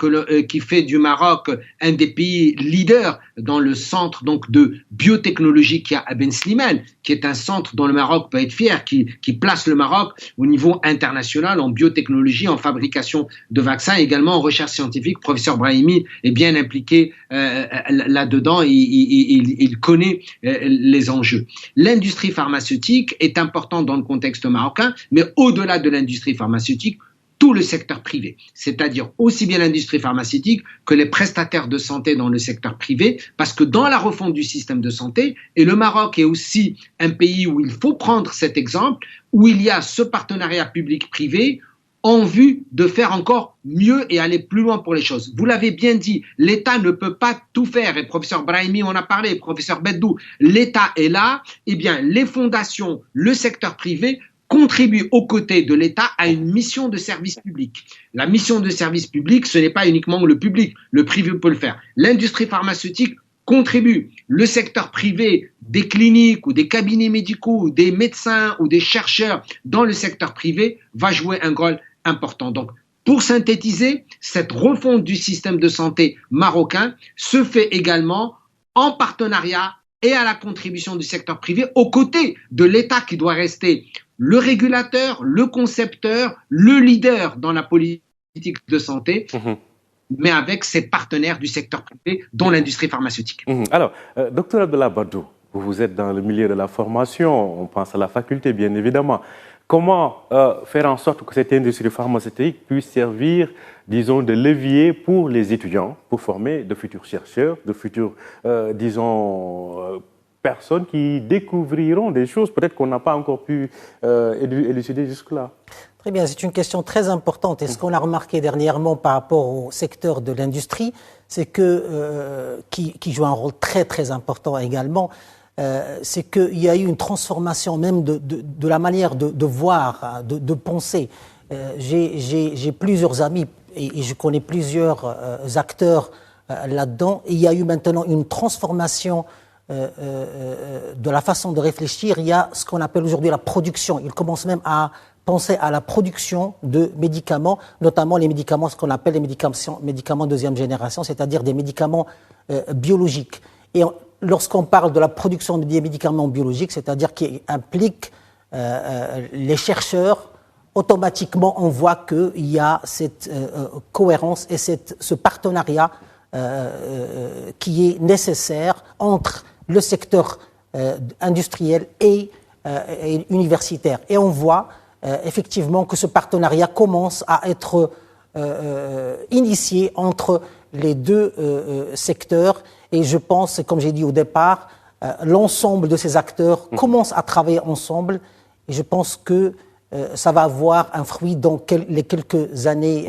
S4: qui fait du Maroc un des pays leaders dans le centre donc de biotechnologie qu'il y a à Ben Slimane, qui est un centre dont le Maroc peut être fier, qui place le Maroc au niveau international en biotechnologie, en fabrication de vaccins, également en recherche scientifique. Professeur Brahimi est bien impliqué là-dedans, il connaît les enjeux. L'industrie pharmaceutique est importante dans le contexte marocain, mais au-delà de l'industrie pharmaceutique, tout le secteur privé, c'est-à-dire aussi bien l'industrie pharmaceutique que les prestataires de santé dans le secteur privé, parce que dans la refonte du système de santé, et le Maroc est aussi un pays où il faut prendre cet exemple, où il y a ce partenariat public-privé en vue de faire encore mieux et aller plus loin pour les choses. Vous l'avez bien dit, l'État ne peut pas tout faire, et professeur Brahimi en a parlé, professeur Beddou, l'État est là, eh bien les fondations, le secteur privé contribue aux côtés de l'État à une mission de service public. La mission de service public, ce n'est pas uniquement le public, le privé peut le faire. L'industrie pharmaceutique contribue. Le secteur privé, des cliniques ou des cabinets médicaux, ou des médecins ou des chercheurs dans le secteur privé va jouer un rôle important. Donc, pour synthétiser, cette refonte du système de santé marocain se fait également en partenariat et à la contribution du secteur privé aux côtés de l'État qui doit rester le régulateur, le concepteur, le leader dans la politique de santé. mais avec ses partenaires du secteur privé, dont l'industrie pharmaceutique.
S1: Alors, docteur Abdallah Badou, vous êtes dans le milieu de la formation, on pense à la faculté bien évidemment. Comment faire en sorte que cette industrie pharmaceutique puisse servir, disons, de levier pour les étudiants, pour former de futurs chercheurs, de futurs, personnes qui découvriront des choses peut-être qu'on n'a pas encore pu élucider jusque-là?
S3: Très bien, c'est une question très importante. Et ce qu'on a remarqué dernièrement par rapport au secteur de l'industrie, c'est que, qui joue un rôle très très important également, c'est qu'il y a eu une transformation même de la manière de voir, de penser. J'ai plusieurs amis et je connais plusieurs acteurs là-dedans. Et il y a eu maintenant une transformation de la façon de réfléchir. Il y a ce qu'on appelle aujourd'hui la production. Ils commencent même à penser à la production de médicaments, notamment les médicaments, ce qu'on appelle les médicaments deuxième génération, c'est-à-dire des médicaments biologiques. Et lorsqu'on parle de la production des médicaments biologiques, c'est-à-dire qui implique les chercheurs, automatiquement on voit qu'il y a cette cohérence et ce partenariat qui est nécessaire entre le secteur industriel et universitaire. Et on voit effectivement que ce partenariat commence à être initié entre les deux secteurs. Et je pense, comme j'ai dit au départ, l'ensemble de ces acteurs commencent à travailler ensemble. Et je pense que ça va avoir un fruit dans les quelques années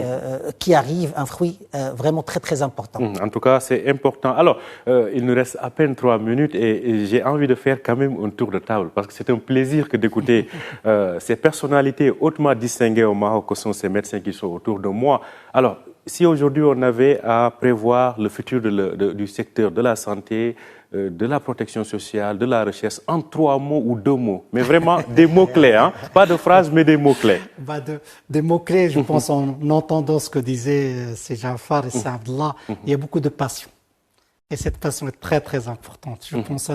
S3: qui arrivent, un fruit vraiment très très important.
S1: En tout cas, c'est important. Alors, il nous reste à peine 3 minutes et j'ai envie de faire quand même un tour de table parce que c'est un plaisir que d'écouter ces personnalités hautement distinguées au Maroc, que sont ces médecins qui sont autour de moi. Alors, si aujourd'hui on avait à prévoir le futur du secteur de la santé, de la protection sociale, de la recherche, en 3 mots ou 2 mots, mais vraiment des mots-clés, hein? Pas de phrases, mais des mots-clés.
S2: Des mots-clés, je pense, en entendant ce que disaient c'est Jafar et c'est Abdallah, il y a beaucoup de passion. Et cette passion est très, très importante. Je pense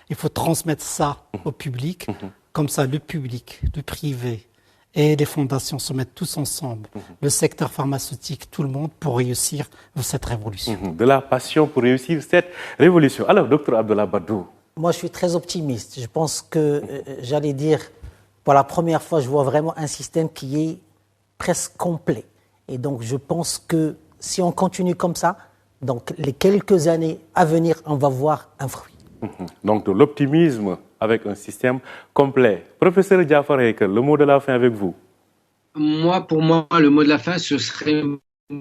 S2: il faut transmettre ça au public, comme ça le public, le privé, et les fondations se mettent tous ensemble, le secteur pharmaceutique, tout le monde, pour réussir cette révolution.
S1: De la passion pour réussir cette révolution. Alors, docteur Abdallah Badou.
S3: Moi, je suis très optimiste. Je pense que, j'allais dire, pour la première fois, je vois vraiment un système qui est presque complet. Et donc, je pense que si on continue comme ça, donc les quelques années à venir, on va voir un fruit.
S1: Donc, de l'optimisme avec un système complet. Professeur Jafar Heikel, le mot de la fin avec vous.
S4: Pour moi, le mot de la fin, ce serait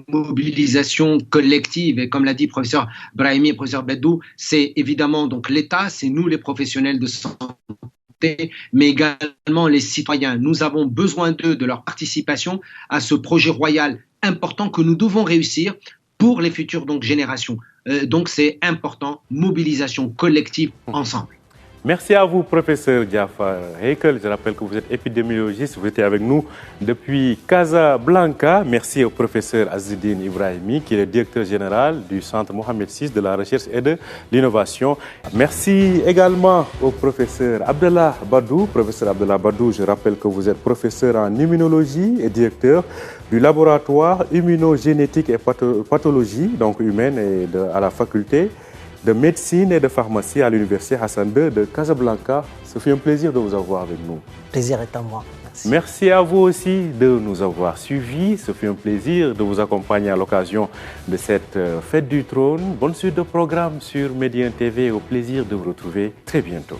S4: mobilisation collective. Et comme l'a dit professeur Brahimi et professeur Bedou, c'est évidemment donc l'État, c'est nous les professionnels de santé, mais également les citoyens. Nous avons besoin d'eux, de leur participation à ce projet royal important que nous devons réussir pour les futures générations. Donc c'est important, mobilisation collective ensemble.
S1: Merci à vous, professeur Jafar Heikel. Je rappelle que vous êtes épidémiologiste, vous étiez avec nous depuis Casablanca. Merci au professeur Azzedine Ibrahimi, qui est le directeur général du Centre Mohamed VI de la recherche et de l'innovation. Merci également au professeur Abdallah Badou. Professeur Abdallah Badou, je rappelle que vous êtes professeur en immunologie et directeur du laboratoire immunogénétique et pathologie, donc humaine, et à la faculté de médecine et de pharmacie à l'université Hassan II de Casablanca. Ce fut un plaisir de vous avoir avec nous.
S3: Le plaisir est à moi. Merci.
S1: Merci à vous aussi de nous avoir suivis. Ce fut un plaisir de vous accompagner à l'occasion de cette fête du trône. Bonne suite de programme sur Médien TV. Au plaisir de vous retrouver très bientôt.